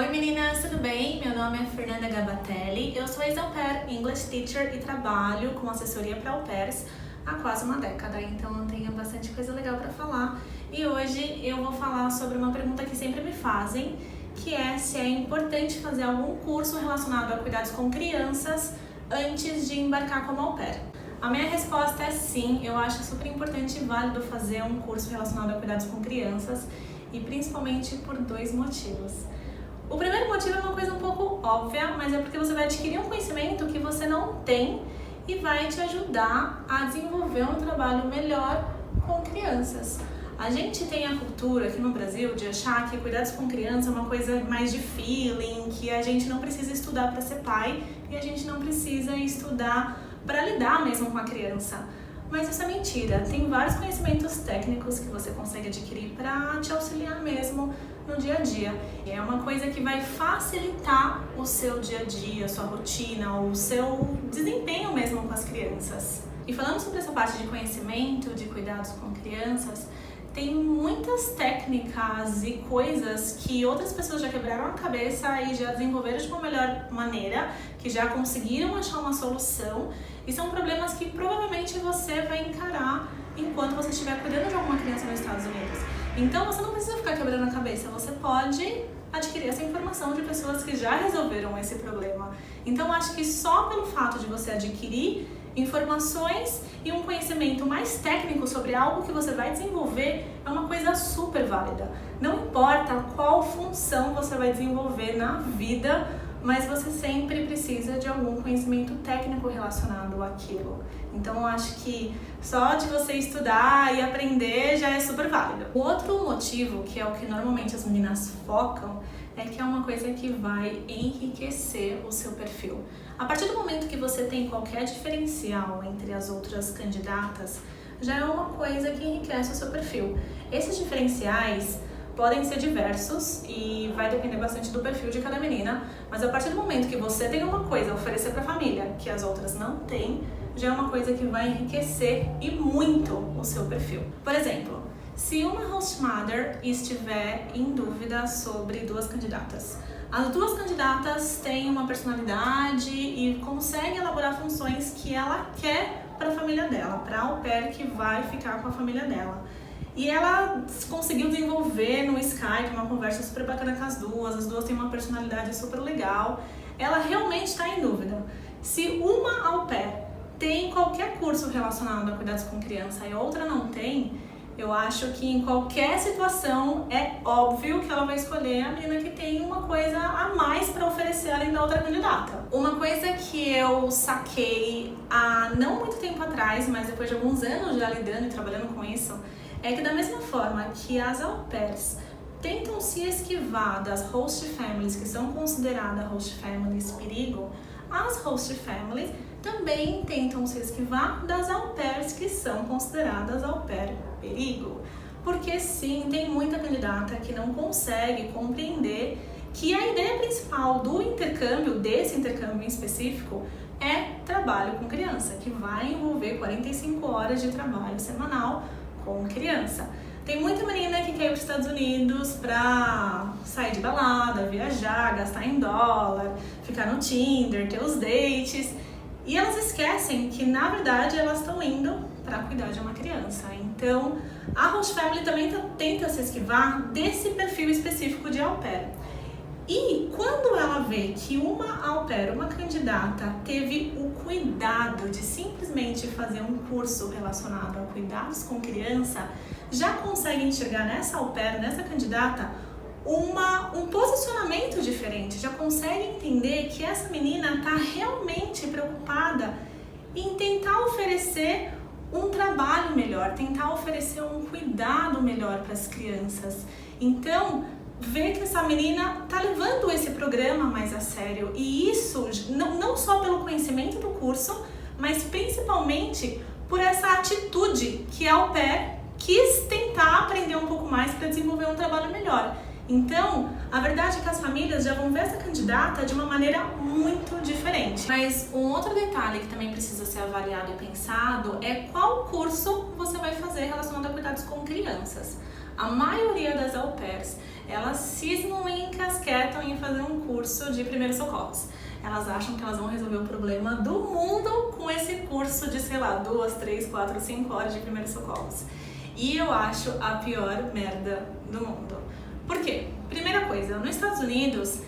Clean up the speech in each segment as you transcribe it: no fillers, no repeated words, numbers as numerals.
Oi meninas, tudo bem? Meu nome é Fernanda Gabatelli, eu sou ex-au pair, English teacher e trabalho com assessoria para au pairs há quase uma década, então eu tenho bastante coisa legal para falar. E hoje eu vou falar sobre uma pergunta que sempre me fazem, que é se é importante fazer algum curso relacionado a cuidados com crianças antes de embarcar como au pair. A minha resposta é sim, eu acho super importante e válido fazer um curso relacionado a cuidados com crianças e principalmente por dois motivos. O primeiro motivo é uma coisa um pouco óbvia, mas é porque você vai adquirir um conhecimento que você não tem e vai te ajudar a desenvolver um trabalho melhor com crianças. A gente tem a cultura aqui no Brasil de achar que cuidados com criança é uma coisa mais de feeling, que a gente não precisa estudar para ser pai e a gente não precisa estudar para lidar mesmo com a criança. Mas isso é mentira. Tem vários conhecimentos técnicos que você consegue adquirir para te auxiliar mesmo no dia a dia. É uma coisa que vai facilitar o seu dia a dia, a sua rotina, o seu desempenho mesmo com as crianças. E falando sobre essa parte de conhecimento, de cuidados com crianças, tem muitas técnicas e coisas que outras pessoas já quebraram a cabeça e já desenvolveram de uma melhor maneira, que já conseguiram achar uma solução, e são problemas que provavelmente você vai encarar enquanto você estiver cuidando de alguma criança nos Estados Unidos. Então você não precisa ficar quebrando a cabeça, você pode adquirir essa informação de pessoas que já resolveram esse problema. Então acho que só pelo fato de você adquirir informações e um conhecimento mais técnico sobre algo que você vai desenvolver é uma coisa super válida. Não importa qual função você vai desenvolver na vida, mas você sempre precisa de algum conhecimento técnico relacionado àquilo. Então eu acho que só de você estudar e aprender já é super válido. O outro motivo, que é o que normalmente as meninas focam, é que é uma coisa que vai enriquecer o seu perfil. A partir do momento que você tem qualquer diferencial entre as outras candidatas, já é uma coisa que enriquece o seu perfil. Esses diferenciais podem ser diversos e vai depender bastante do perfil de cada menina, mas a partir do momento que você tem uma coisa a oferecer para a família que as outras não têm, já é uma coisa que vai enriquecer e muito o seu perfil. Por exemplo, se uma host mother estiver em dúvida sobre duas candidatas, as duas candidatas têm uma personalidade e conseguem elaborar funções que ela quer para a família dela, para a au pair que vai ficar com a família dela. E ela conseguiu desenvolver no Skype uma conversa super bacana com as duas têm uma personalidade super legal. Ela realmente está em dúvida. Se uma au pair tem qualquer curso relacionado a cuidados com criança e outra não tem, eu acho que em qualquer situação é óbvio que ela vai escolher a menina que tem uma coisa a mais para oferecer além da outra candidata. Uma coisa que eu saquei há não muito tempo atrás, mas depois de alguns anos já lidando e trabalhando com isso, é que da mesma forma que as au pairs tentam se esquivar das host families que são consideradas host families perigo, as host families também tentam se esquivar das au pairs que são consideradas au pair perigo. Porque sim, tem muita candidata que não consegue compreender que a ideia principal do intercâmbio, desse intercâmbio em específico, é trabalho com criança, que vai envolver 45 horas de trabalho semanal com criança. Tem muita menina que quer ir para os Estados Unidos para sair de balada, viajar, gastar em dólar, ficar no Tinder, ter os dates. E elas esquecem que, na verdade, elas estão indo para cuidar de uma criança. Então, a host family também tenta se esquivar desse perfil específico de au pair. E quando ela vê que uma au pair, uma candidata, teve o cuidado de simplesmente fazer um curso relacionado a cuidados com criança, já consegue enxergar nessa au pair, nessa candidata, um posicionamento diferente, já consegue entender que essa menina está realmente preocupada em tentar oferecer um trabalho melhor, tentar oferecer um cuidado melhor para as crianças. Então, ver que essa menina está levando esse programa mais a sério, e isso não só pelo conhecimento do curso, mas principalmente por essa atitude que a au pair quis tentar aprender um pouco mais para desenvolver um trabalho melhor. Então, a verdade é que as famílias já vão ver essa candidata de uma maneira muito diferente. Mas um outro detalhe que também precisa ser avaliado e pensado é qual curso você vai fazer relacionado a cuidados com crianças. A maioria das au pairs, elas cismam em encasquetam acertam em fazer um curso de primeiros socorros. Elas acham que elas vão resolver o problema do mundo com esse curso de, sei lá, 2, 3, 4, 5 horas de primeiros socorros. E eu acho a pior merda do mundo. Por quê? Primeira coisa, nos Estados Unidos,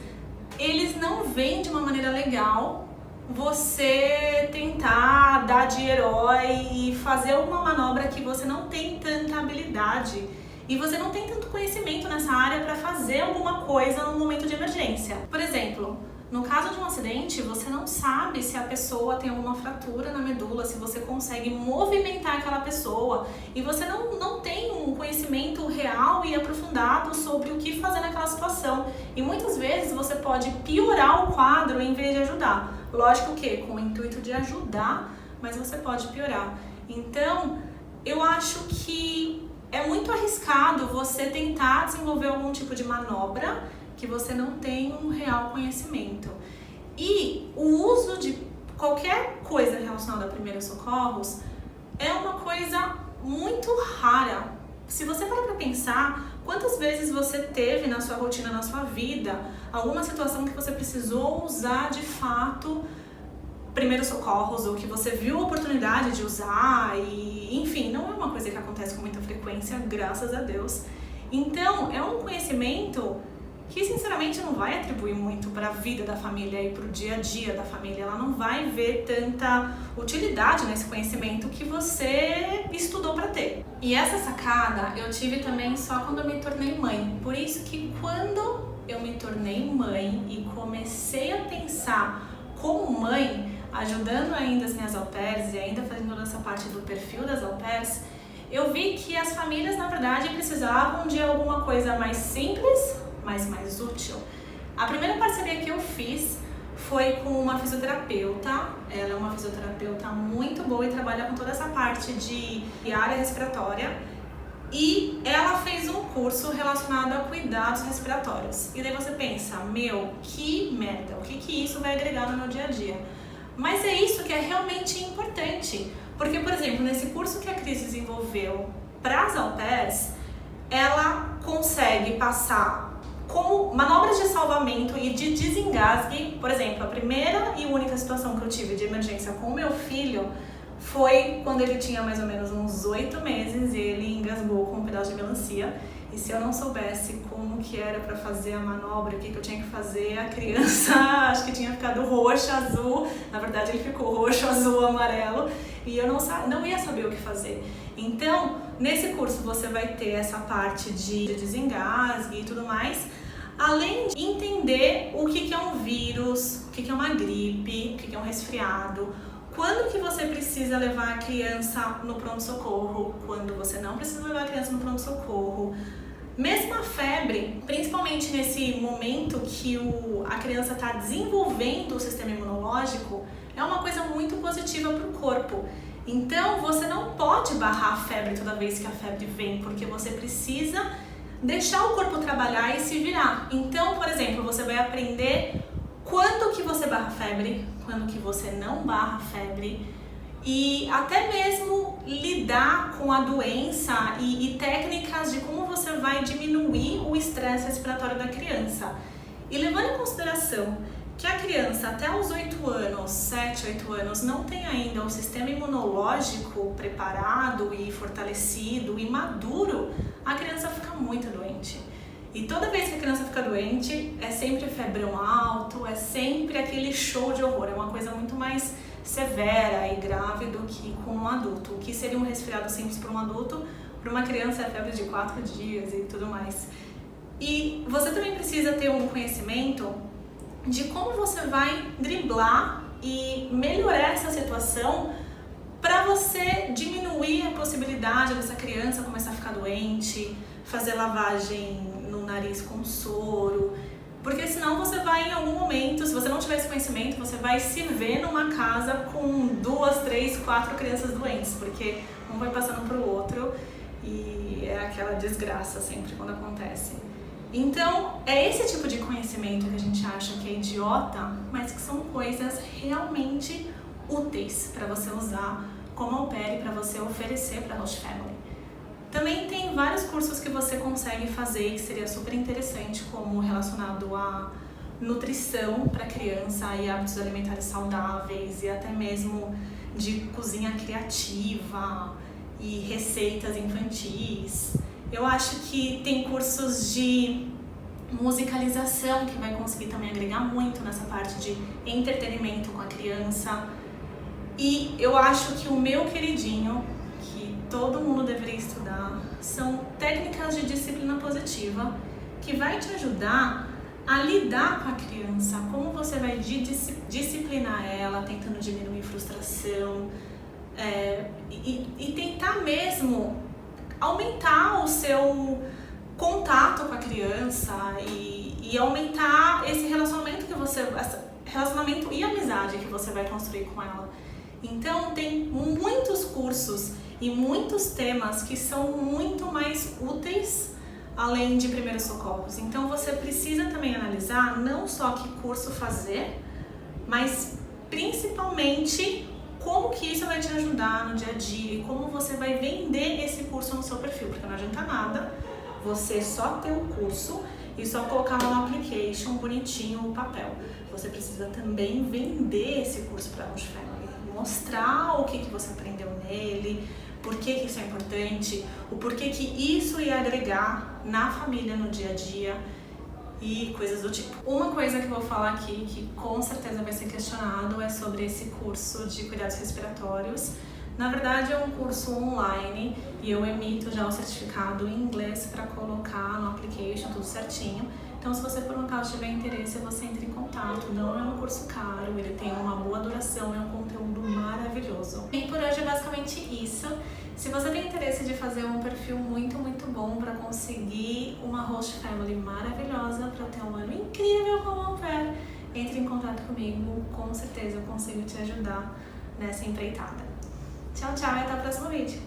eles não veem de uma maneira legal você tentar dar de herói e fazer alguma manobra que você não tem tanta habilidade e você não tem tanto conhecimento nessa área para fazer alguma coisa no momento de emergência. Por exemplo, no caso de um acidente, você não sabe se a pessoa tem alguma fratura na medula, se você consegue movimentar aquela pessoa e você não tem um conhecimento real e aprofundado sobre o que fazer naquela situação. E muitas vezes você pode piorar o quadro em vez de ajudar. Lógico que com o intuito de ajudar, mas você pode piorar. Então, eu acho que é muito arriscado você tentar desenvolver algum tipo de manobra que você não tem um real conhecimento. E o uso de qualquer coisa relacionada a primeiros socorros é uma coisa muito rara. Se você parar para pensar, quantas vezes você teve na sua rotina, na sua vida, alguma situação que você precisou usar de fato primeiros socorros ou que você viu a oportunidade de usar e, enfim, não é uma coisa que acontece com muita frequência, graças a Deus. Então, é um conhecimento que sinceramente não vai atribuir muito para a vida da família e para o dia a dia da família. Ela não vai ver tanta utilidade nesse conhecimento que você estudou para ter. E essa sacada eu tive também só quando eu me tornei mãe. Por isso que quando eu me tornei mãe e comecei a pensar como mãe, ajudando ainda as minhas au pairs e ainda fazendo toda essa parte do perfil das au pairs, eu vi que as famílias na verdade precisavam de alguma coisa mais simples, mas mais útil. A primeira parceria que eu fiz foi com uma fisioterapeuta. Ela é uma fisioterapeuta muito boa e trabalha com toda essa parte de área respiratória. E ela fez um curso relacionado a cuidados respiratórios. E daí você pensa, meu, que merda, o que isso vai agregar no meu dia a dia? Mas é isso que é realmente importante. Porque, por exemplo, nesse curso que a Cris desenvolveu para as au pairs, ela consegue passar como manobras de salvamento e de desengasgue. Por exemplo, a primeira e única situação que eu tive de emergência com o meu filho foi quando ele tinha mais ou menos uns 8 meses e ele engasgou com um pedaço de melancia. E se eu não soubesse como que era para fazer a manobra, o que eu tinha que fazer, a criança acho que tinha ficado roxa, azul. Na verdade ele ficou roxo, azul, amarelo e eu não ia saber o que fazer. Então, nesse curso você vai ter essa parte de desengasgue e tudo mais, além de entender o que é um vírus, o que é uma gripe, o que é um resfriado, quando que você precisa levar a criança no pronto-socorro, quando você não precisa levar a criança no pronto-socorro. Mesmo a febre, principalmente nesse momento que a criança está desenvolvendo o sistema imunológico, é uma coisa muito positiva para o corpo. Então, você não pode barrar a febre toda vez que a febre vem, porque você precisa deixar o corpo trabalhar e se virar. Então, por exemplo, você vai aprender quando que você barra a febre, quando que você não barra a febre e até mesmo lidar com a doença e técnicas de como você vai diminuir o estresse respiratório da criança. E levando em consideração que a criança até os 8 anos, 7, 8 anos, não tem ainda um sistema imunológico preparado e fortalecido e maduro, a criança fica muito doente. E toda vez que a criança fica doente, é sempre febrão alto, é sempre aquele show de horror, é uma coisa muito mais severa e grave do que com um adulto. O que seria um resfriado simples para um adulto, para uma criança é febre de 4 dias e tudo mais. E você também precisa ter um conhecimento de como você vai driblar e melhorar essa situação para você diminuir a possibilidade dessa criança começar a ficar doente, fazer lavagem no nariz com soro, porque senão você vai em algum momento, se você não tiver esse conhecimento, você vai se ver numa casa com 2, 3, 4 crianças doentes, porque um vai passando pro outro e é aquela desgraça sempre quando acontece. Então, é esse tipo de conhecimento que a gente acha que é idiota, mas que são coisas realmente úteis para você usar como au pair e para você oferecer para a host family. Também tem vários cursos que você consegue fazer que seria super interessante, como relacionado a nutrição para criança e hábitos alimentares saudáveis e até mesmo de cozinha criativa e receitas infantis. Eu acho que tem cursos de musicalização que vai conseguir também agregar muito nessa parte de entretenimento com a criança. E eu acho que o meu queridinho, que todo mundo deveria estudar, são técnicas de disciplina positiva, que vai te ajudar a lidar com a criança, como você vai disciplinar ela, tentando diminuir frustração, e tentar mesmo aumentar o seu contato com a criança e aumentar esse relacionamento relacionamento e amizade que você vai construir com ela. Então tem muitos cursos e muitos temas que são muito mais úteis além de primeiros socorros. Então você precisa também analisar não só que curso fazer, mas principalmente como que isso vai te ajudar no dia a dia e como você vai vender esse curso no seu perfil, porque não adianta nada você só ter o curso e só colocar no application bonitinho o papel. Você precisa também vender esse curso para a Launch Family, mostrar o que você aprendeu nele, por que isso é importante, o porquê que isso ia agregar na família no dia a dia e coisas do tipo. Uma coisa que eu vou falar aqui, que com certeza vai ser questionado, é sobre esse curso de cuidados respiratórios. Na verdade é um curso online e eu emito já o certificado em inglês para colocar no application, tudo certinho. Então se você por um acaso tiver interesse, você entre em contato. Não é um curso caro, ele tem uma boa duração, é um conteúdo maravilhoso. E por hoje é basicamente isso. Se você tem interesse de fazer um perfil muito bom para conseguir uma host family maravilhosa, para ter um ano incrível como au pair, entre em contato comigo, com certeza eu consigo te ajudar nessa empreitada. Tchau, tchau e até o próximo vídeo.